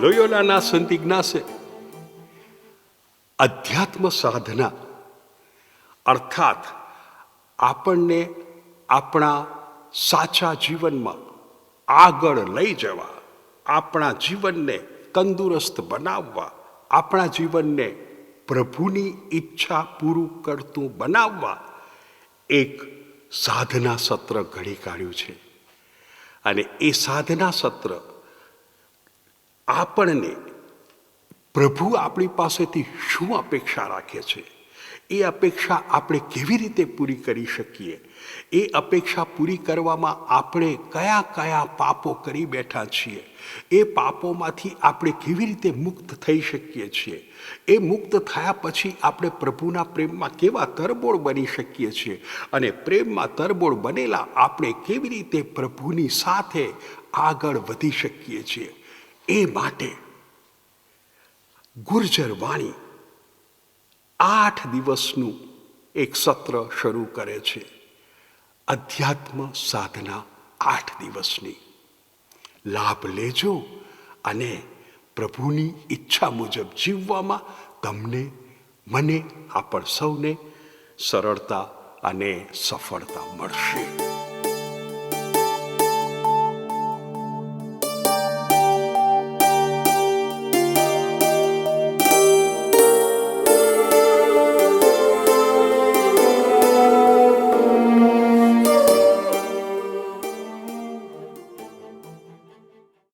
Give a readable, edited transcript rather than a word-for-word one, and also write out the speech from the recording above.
લોયોલાના સંત ઇગ્નાસે અધ્યાત્મ સાધના અર્થાત આપણને આપણા સાચા જીવનમાં આગળ લઈ જવા, આપણા જીવનને તંદુરસ્ત બનાવવા, આપણા જીવનને પ્રભુની ઈચ્છા પૂરું કરતું બનાવવા એક સાધના સત્ર ઘડી કાઢ્યું છે. અને એ સાધના સત્ર આપણને પ્રભુ આપણી પાસેથી શું અપેક્ષા રાખે છે, એ અપેક્ષા આપણે કેવી રીતે પૂરી કરી શકીએ, એ અપેક્ષા પૂરી કરવામાં આપણે કયા કયા પાપો કરી બેઠા છીએ, એ પાપોમાંથી આપણે કેવી રીતે મુક્ત થઈ શકીએ છીએ, એ મુક્ત થયા પછી આપણે પ્રભુના પ્રેમમાં કેવા તરબોળ બની શકીએ છીએ, અને પ્રેમમાં તરબોળ બનેલા આપણે કેવી રીતે પ્રભુની સાથે આગળ વધી શકીએ છીએ, એ માટે ગુર્જર વાણી 8 દિવસનું એક સત્ર શરૂ કરે છે. અધ્યાત્મ સાધના 8 દિવસની લાભ લેજો અને પ્રભુની ઈચ્છા મુજબ જીવવામાં તમને, મને, આપણ સૌને સરળતા અને સફળતા મળશે.